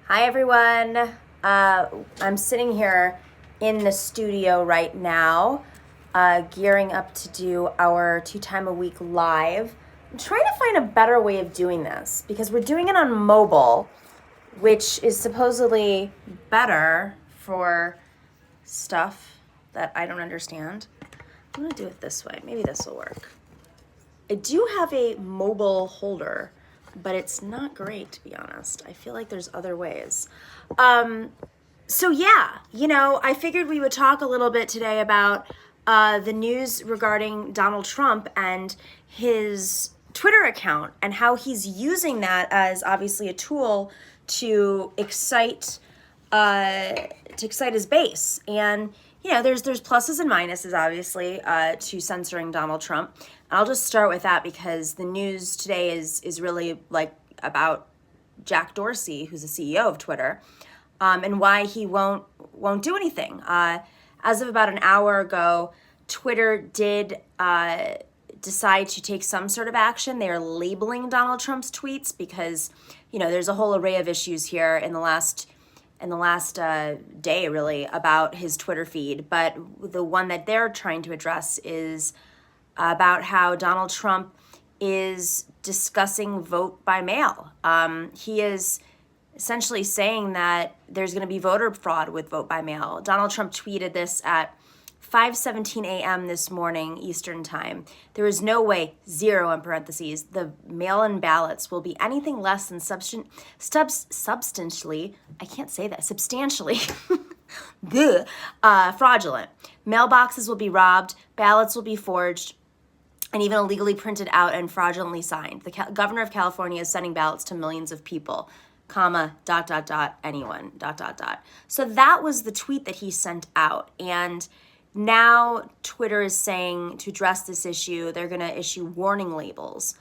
Hi everyone. I'm sitting here in the studio right now, gearing up to do our 2 time a week live. I'm trying to find a better way of doing this because we're doing it on mobile, which is supposedly better for stuff that I don't understand. I'm gonna do it this way. Maybe this will work. I do have a mobile holder, but it's not great, to be honest. I feel like there's other ways. So yeah, I figured we would talk a little bit today about the news regarding Donald Trump and his Twitter account and how he's using that as obviously a tool to excite his base. And there's pluses and minuses, obviously, to censoring Donald Trump. I'll just start with that because the news today is really about Jack Dorsey, who's the CEO of Twitter, and why he won't do anything. As of about an hour ago, Twitter did decide to take some sort of action. They are labeling Donald Trump's tweets because there's a whole array of issues here in the last day, really, about his Twitter feed. But the one that they're trying to address is about how Donald Trump is discussing vote by mail. He is essentially saying that there's going to be voter fraud with vote by mail. Donald Trump tweeted this at 5:17 a.m. this morning Eastern time. There is no way, zero in parentheses, the mail-in ballots will be anything less than substantially, I can't say that, substantially fraudulent. Mailboxes will be robbed, ballots will be forged, and even illegally printed out and fraudulently signed. The governor of California is sending ballots to millions of people, comma, ... anyone, ... So that was the tweet that he sent out. And now Twitter is saying to address this issue, they're going to issue warning labels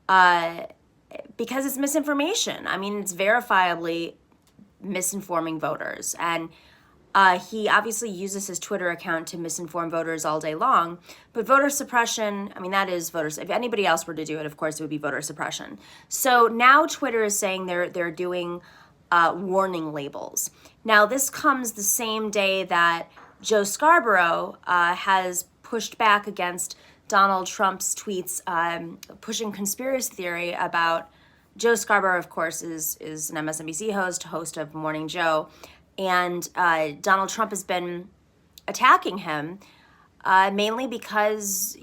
because it's misinformation. I mean, it's verifiably misinforming voters. And he obviously uses his Twitter account to misinform voters all day long. But voter suppression, I mean, that is voters. If anybody else were to do it, of course, it would be voter suppression. So now Twitter is saying they're doing warning labels. Now, this comes the same day that Joe Scarborough has pushed back against Donald Trump's tweets, pushing conspiracy theory about Joe Scarborough, of course, is an MSNBC host of Morning Joe. And Donald Trump has been attacking him mainly because,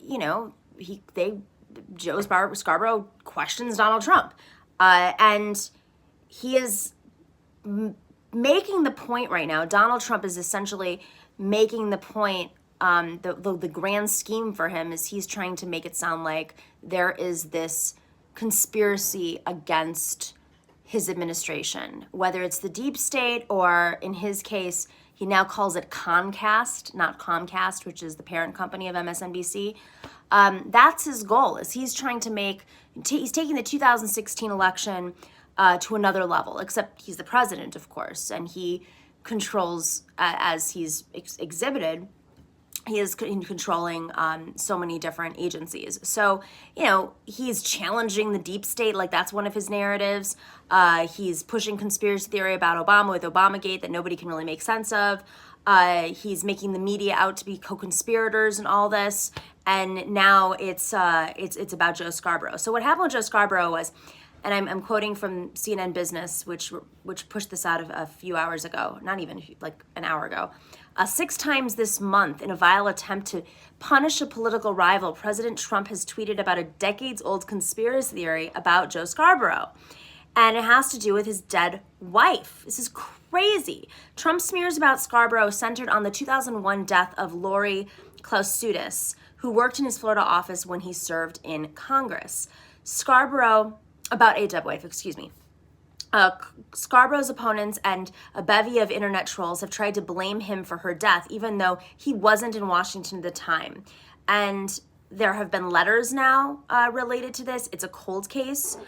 Joe Scarborough questions Donald Trump. And he is making the point right now. Donald Trump is essentially making the point, the grand scheme for him is he's trying to make it sound like there is this conspiracy against his administration, whether it's the deep state or, in his case, he now calls it Comcast, not Comcast, which is the parent company of MSNBC. That's his goal, is he's trying to he's taking the 2016 election to another level, except he's the president, of course, and he controls, as he's exhibited, he is controlling so many different agencies. So, he's challenging the deep state, like that's one of his narratives. He's pushing conspiracy theory about Obama with Obamagate that nobody can really make sense of. He's making the media out to be co-conspirators in all this. And now it's about Joe Scarborough. So what happened with Joe Scarborough was, and I'm quoting from CNN Business, which pushed this out a few hours ago, not even like an hour ago. 6 times this month, in a vile attempt to punish a political rival, President Trump has tweeted about a decades-old conspiracy theory about Joe Scarborough. And it has to do with his dead wife. This is crazy. Trump smears about Scarborough centered on the 2001 death of Lori Klausudis, who worked in his Florida office when he served in Congress. About a dead wife, excuse me. Scarborough's opponents and a bevy of internet trolls have tried to blame him for her death, even though he wasn't in Washington at the time. And there have been letters now related to this. It's a cold case.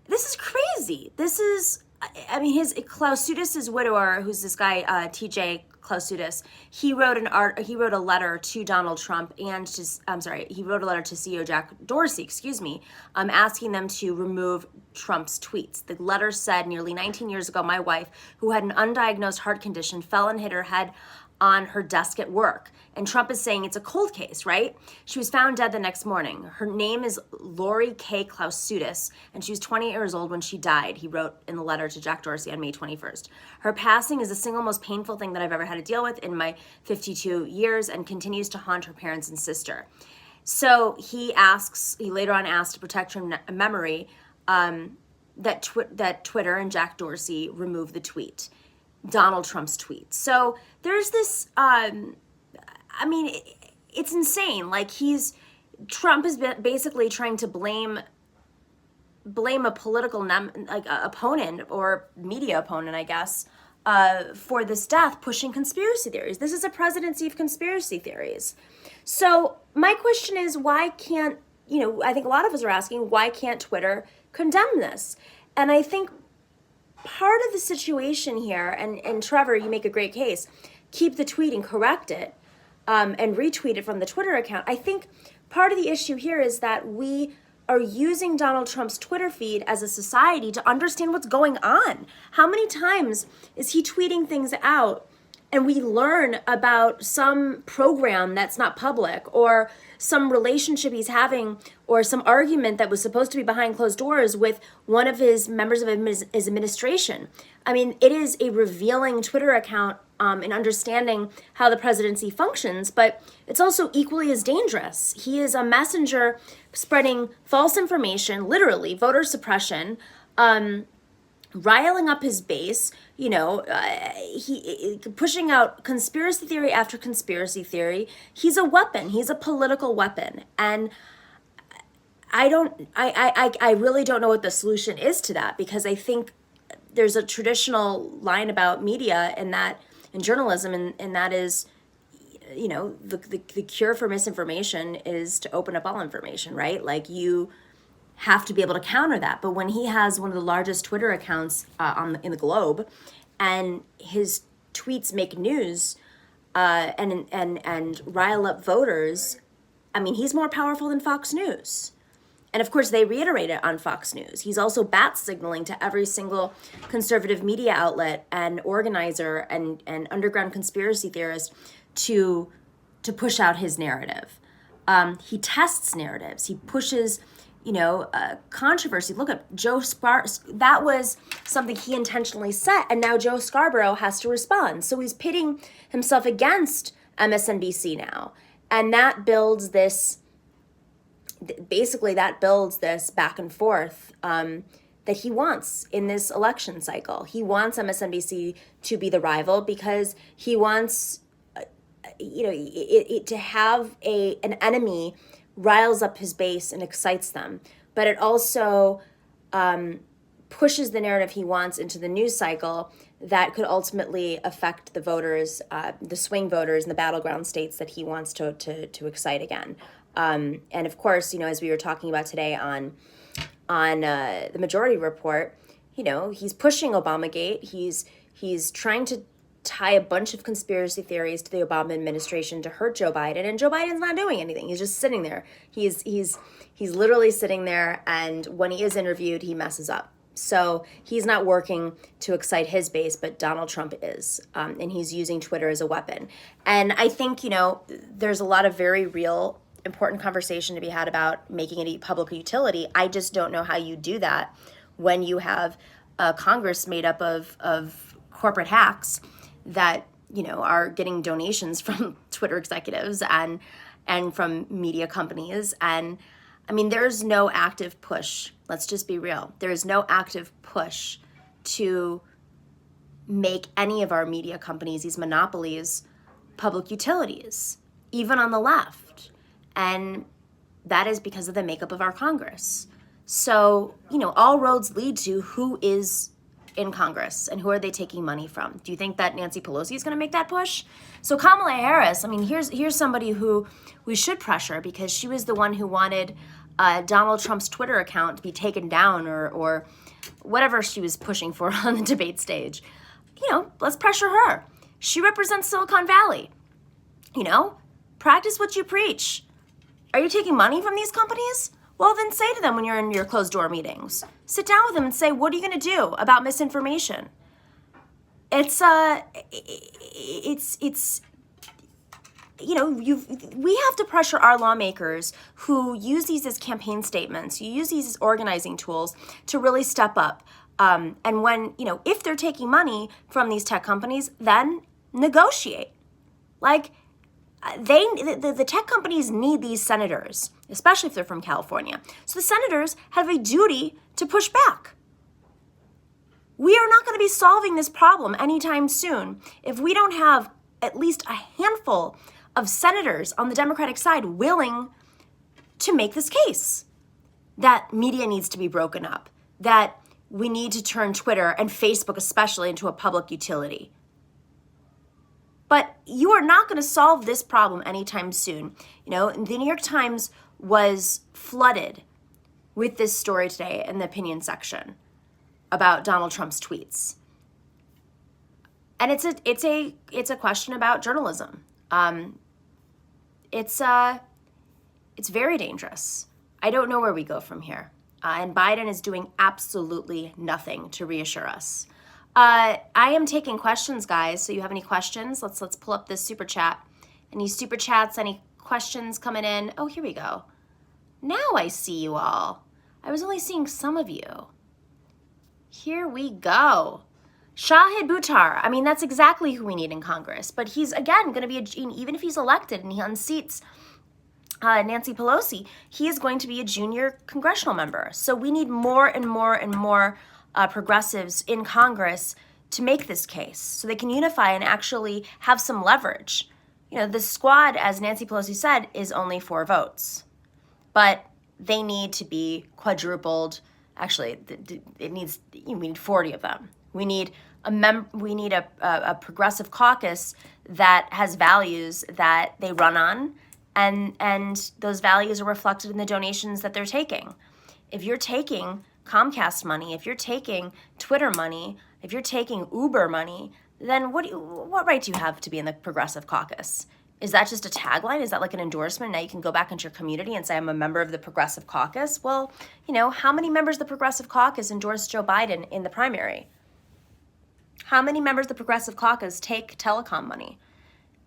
This is crazy. His Klausudis' widower, who's this guy, TJ Clausewitz, he wrote a letter to Donald Trump and he wrote a letter to CEO Jack Dorsey, asking them to remove Trump's tweets. The letter said, nearly 19 years ago, my wife, who had an undiagnosed heart condition, fell and hit her head on her desk at work. And Trump is saying it's a cold case, right? She was found dead the next morning. Her name is Lori K. Clausewitz, and she was 28 years old when she died, he wrote in the letter to Jack Dorsey on May 21st. Her passing is the single most painful thing that I've ever had to deal with in my 52 years and continues to haunt her parents and sister. So he later on asked to protect her memory that Twitter and Jack Dorsey remove the tweet. Donald Trump's tweet. So there's this, it's insane. Like Trump is basically trying to blame a political opponent or media opponent, I guess, for this death, pushing conspiracy theories. This is a presidency of conspiracy theories. So my question is, why can't, I think a lot of us are asking, why can't Twitter condemn this? And I think part of the situation here, and Trevor, you make a great case, keep the tweet and correct it and retweet it from the Twitter account. I think part of the issue here is that we are using Donald Trump's Twitter feed as a society to understand what's going on. How many times is he tweeting things out and we learn about some program that's not public, or some relationship he's having, or some argument that was supposed to be behind closed doors with one of his members of his administration? I mean, it is a revealing Twitter account in understanding how the presidency functions, but it's also equally as dangerous. He is a messenger spreading false information, literally voter suppression, riling up his base, he pushing out conspiracy theory after conspiracy theory. He's a weapon. He's a political weapon. And I really don't know what the solution is to that, because I think there's a traditional line about media and journalism, and that is, the cure for misinformation is to open up all information, right? Like, you have to be able to counter that. But when he has one of the largest Twitter accounts in the globe, and his tweets make news and rile up voters, I mean, he's more powerful than Fox News. And of course, they reiterate it on Fox News. He's also bat signaling to every single conservative media outlet and organizer and underground conspiracy theorist to push out his narrative. He tests narratives. He pushes controversy. Look at Joe Scarborough. That was something he intentionally set, and now Joe Scarborough has to respond. So he's pitting himself against MSNBC now, and that builds this back and forth that he wants in this election cycle. He wants MSNBC to be the rival because he wants it to have an enemy riles up his base and excites them, but it also pushes the narrative he wants into the news cycle that could ultimately affect the voters, the swing voters in the battleground states that he wants to excite again. And of course, as we were talking about today on the Majority Report, he's pushing Obamagate. He's trying to tie a bunch of conspiracy theories to the Obama administration to hurt Joe Biden, and Joe Biden's not doing anything. He's just sitting there. He's literally sitting there, and when he is interviewed, he messes up. So he's not working to excite his base, but Donald Trump is, and he's using Twitter as a weapon. And I think, there's a lot of very real, important conversation to be had about making it a public utility. I just don't know how you do that when you have a Congress made up of corporate hacks that are getting donations from Twitter executives and from media companies. And I mean, there's no active push. Let's just be real. There is no active push to make any of our media companies, these monopolies, public utilities, even on the left. And that is because of the makeup of our Congress. So, all roads lead to who is in Congress and who are they taking money from? Do you think that Nancy Pelosi is going to make that push? So Kamala Harris, I mean, here's somebody who we should pressure, because she was the one who wanted Donald Trump's Twitter account to be taken down or whatever she was pushing for on the debate stage. Let's pressure her. She represents Silicon Valley. You know, practice what you preach. Are you taking money from these companies? Well, then say to them when you're in your closed door meetings. Sit down with them and say, what are you going to do about misinformation? It's you know, we have to pressure our lawmakers who use these as campaign statements, you use these as organizing tools to really step up. And when, you know, if they're taking money from these tech companies, then negotiate. Like, the tech companies need these senators, especially if they're from California. So the senators have a duty to push back. We are not going to be solving this problem anytime soon if we don't have at least a handful of senators on the Democratic side willing to make this case that media needs to be broken up, that we need to turn Twitter and Facebook especially into a public utility. But you are not going to solve this problem anytime soon. You know, the New York Times was flooded with this story today in the opinion section about Donald Trump's tweets. And it's a question about journalism. It's very dangerous. I don't know where we go from here. And Biden is doing absolutely nothing to reassure us. I am taking questions, guys. So you have any questions? Let's pull up this super chat. Any super chats? Any questions coming in? Oh, here we go. Now I see you all. I was only seeing some of you. Here we go. Shahid Buttar. I mean, that's exactly who we need in Congress. But he's, again, going to be, even if he's elected and he unseats Nancy Pelosi, he is going to be a junior congressional member. So we need more and more and more progressives in Congress to make this case so they can unify and actually have some leverage. You know, the squad, as Nancy Pelosi said, is only 4 votes. But they need to be quadrupled. Actually, we need 40 of them. We need a progressive caucus that has values that they run on, and those values are reflected in the donations that they're taking. If you're taking Comcast money, if you're taking Twitter money, if you're taking Uber money, then what right do you have to be in the progressive caucus? Is that just a tagline? Is that like an endorsement? Now you can go back into your community and say, I'm a member of the Progressive Caucus. Well, you know, how many members of the Progressive Caucus endorsed Joe Biden in the primary? How many members of the Progressive Caucus take telecom money?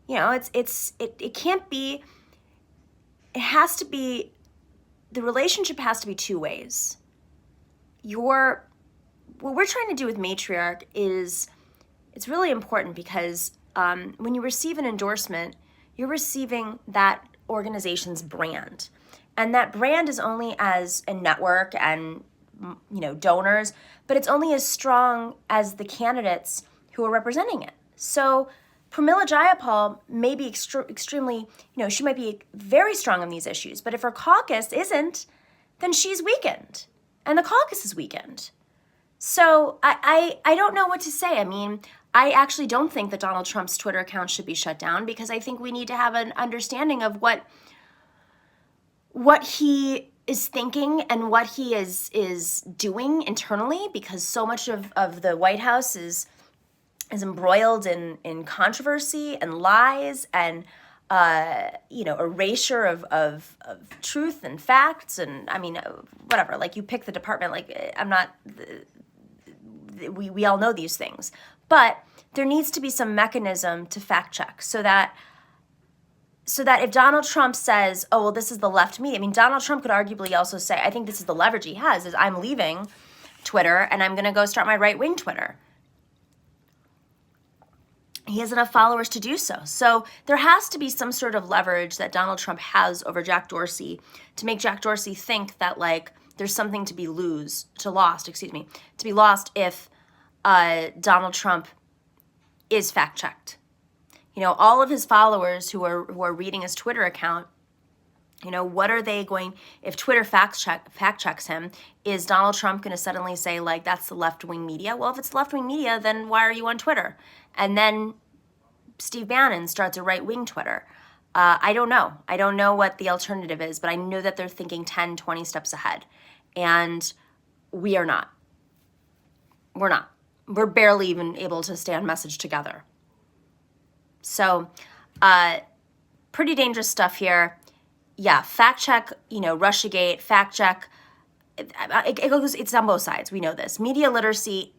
You know, it can't be, it has to be, the relationship has to be 2 ways. What we're trying to do with Matriarch is, it's really important because when you receive an endorsement, you're receiving that organization's brand. And that brand is only as a network and, you know, donors, but it's only as strong as the candidates who are representing it. So Pramila Jayapal may be extremely, you know, she might be very strong on these issues, but if her caucus isn't, then she's weakened and the caucus is weakened. So I don't know what to say. I mean, I actually don't think that Donald Trump's Twitter account should be shut down because I think we need to have an understanding of what he is thinking and what he is doing internally, because so much of the White House is embroiled in controversy and lies and you know, erasure of truth and facts. And I mean, whatever, like you pick the department, like I'm not, we all know these things, but there needs to be some mechanism to fact check so that if Donald Trump says, oh, well, this is the left media, I mean, Donald Trump could arguably also say, I think this is the leverage he has, is I'm leaving Twitter and I'm going to go start my right-wing Twitter. He has enough followers to do so. So there has to be some sort of leverage that Donald Trump has over Jack Dorsey to make Jack Dorsey think that, like, there's something to be lost if Donald Trump is fact-checked. You know, all of his followers who are reading his Twitter account, you know, what are they going, if Twitter fact checks him, is Donald Trump going to suddenly say, like, that's the left-wing media? Well, if it's left-wing media, then why are you on Twitter? And then Steve Bannon starts a right-wing Twitter. I don't know. I don't know what the alternative is, but I know that they're thinking 10, 20 steps ahead. And we are not. We're not. We're barely even able to stay on message together. So pretty dangerous stuff here. Yeah, fact check, Russiagate, fact check. It's on both sides. We know this. Media literacy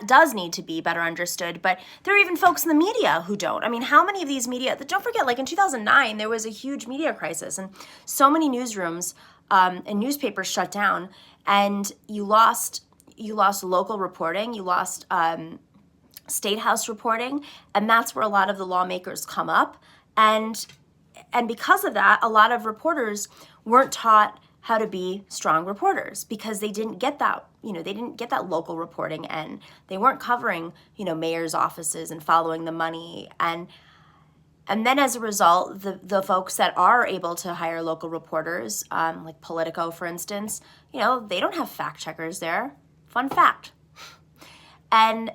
does need to be better understood, but there are even folks in the media who don't. I mean, how many of these media, don't forget, like in 2009, there was a huge media crisis and so many newsrooms and newspapers shut down, and you lost local reporting, you lost state house reporting, and that's where a lot of the lawmakers come up. And because of that, a lot of reporters weren't taught how to be strong reporters because they didn't get that, they didn't get that local reporting, and they weren't covering, mayor's offices and following the money. And then as a result, the folks that are able to hire local reporters, like Politico, for instance, they don't have fact checkers there. Fun fact. And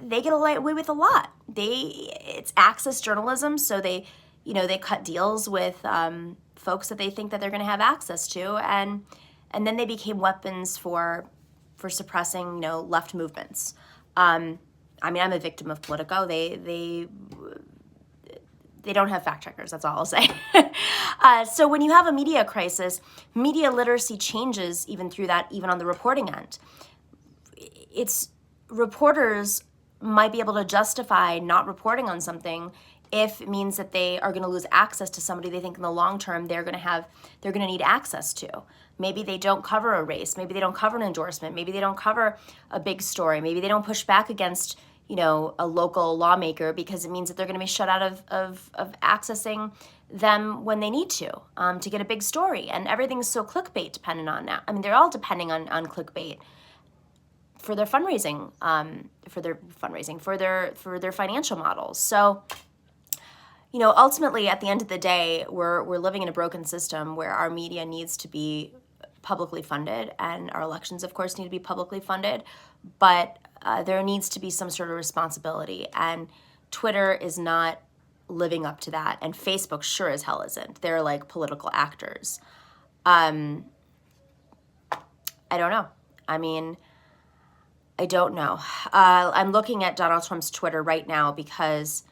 they get away with a lot. It's access journalism, so they cut deals with folks that they think that they're going to have access to, and then they became weapons for suppressing left movements. I'm a victim of Politico. They don't have fact checkers. That's all I'll say. So when you have a media crisis, media literacy changes even through that, even on the reporting end. It's reporters might be able to justify not reporting on something if it means that they are going to lose access to somebody they think in the long term they're going to need access to. Maybe they don't cover a race. Maybe they don't cover an endorsement. Maybe they don't cover a big story. Maybe they don't push back against, a local lawmaker because it means that they're going to be shut out of accessing them when they need to get a big story. And everything's so clickbait dependent on now. I mean, they're all depending on clickbait for their fundraising, for their financial models. So, ultimately, at the end of the day, we're living in a broken system where our media needs to be publicly funded, and our elections, of course, need to be publicly funded, but there needs to be some sort of responsibility, and Twitter is not living up to that, and Facebook sure as hell isn't. They're like political actors. I don't know. I don't know. I'm looking at Donald Trump's Twitter right now because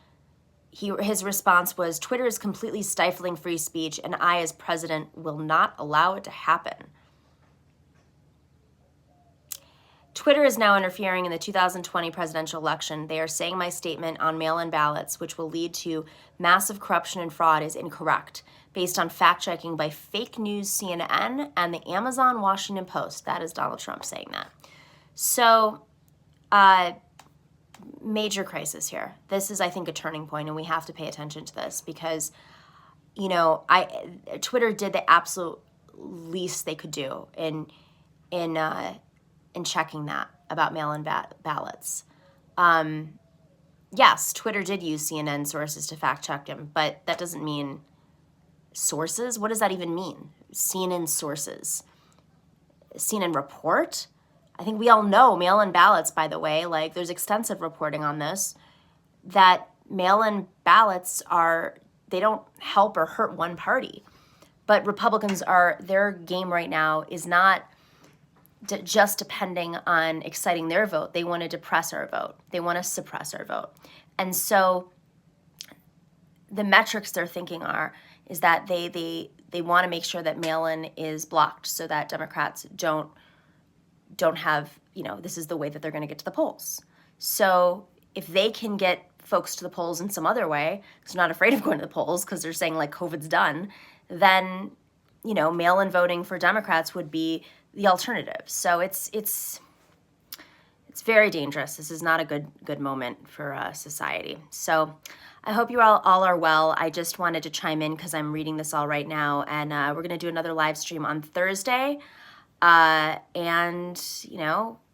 his response was, "Twitter is completely stifling free speech, and I, as president, will not allow it to happen." Twitter is now interfering in the 2020 presidential election. They are saying my statement on mail-in ballots, which will lead to massive corruption and fraud, is incorrect, based on fact-checking by fake news CNN and the Amazon Washington Post. That is Donald Trump saying that. So, major crisis here. This is, I think, a turning point, and we have to pay attention to this because, Twitter did the absolute least they could do in checking that about mail-in ballots. Yes, Twitter did use CNN sources to fact check him, but that doesn't mean sources. What does that even mean? CNN sources, CNN report. I think we all know mail-in ballots, by the way, like there's extensive reporting on this, that mail-in ballots they don't help or hurt one party. But Republicans their game right now is not just depending on exciting their vote. They want to depress our vote. They want to suppress our vote. And so the metrics they're thinking is that they want to make sure that mail-in is blocked so that Democrats don't have, this is the way that they're going to get to the polls. So if they can get folks to the polls in some other way, because they're not afraid of going to the polls because they're saying like COVID's done, then, mail-in voting for Democrats would be the alternative. So it's very dangerous. This is not a good moment for society. So I hope you all are well. I just wanted to chime in because I'm reading this all right now, and we're going to do another live stream on Thursday. And,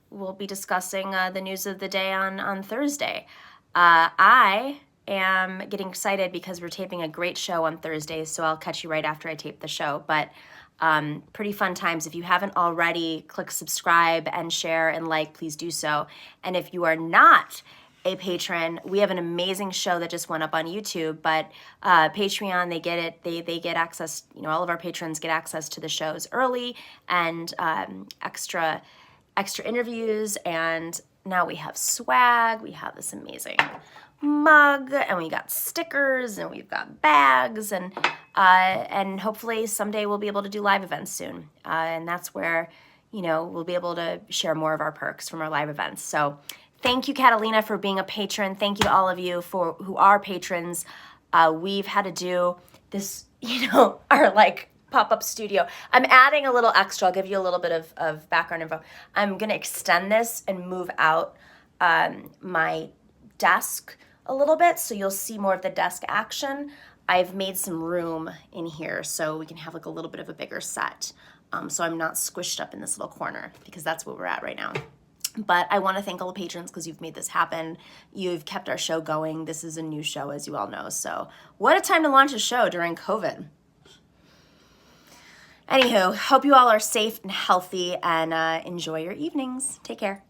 we'll be discussing the news of the day on Thursday. I am getting excited because we're taping a great show on Thursday, so I'll catch you right after I tape the show. But pretty fun times. If you haven't already, click subscribe and share and like, please do so. And if you are not a patron, we have an amazing show that just went up on YouTube, but Patreon, they get access, all of our patrons get access to the shows early and extra interviews and now we have swag. We have this amazing mug, and we got stickers, and we've got bags, and hopefully someday we'll be able to do live events soon. And that's where, you know, we'll be able to share more of our perks from our live events. So thank you, Catalina, for being a patron. Thank you to all of you who are patrons. We've had to do this, you know, our like pop-up studio. I'm adding a little extra. I'll give you a little bit of background info. I'm going to extend this and move out my desk a little bit, so you'll see more of the desk action. I've made some room in here so we can have like a little bit of a bigger set. So I'm not squished up in this little corner, because that's where we're at right now. But I want to thank all the patrons because you've made this happen. You've kept our show going. This is a new show, as you all know. So what a time to launch a show during COVID. Anywho, hope you all are safe and healthy, and enjoy your evenings. Take care.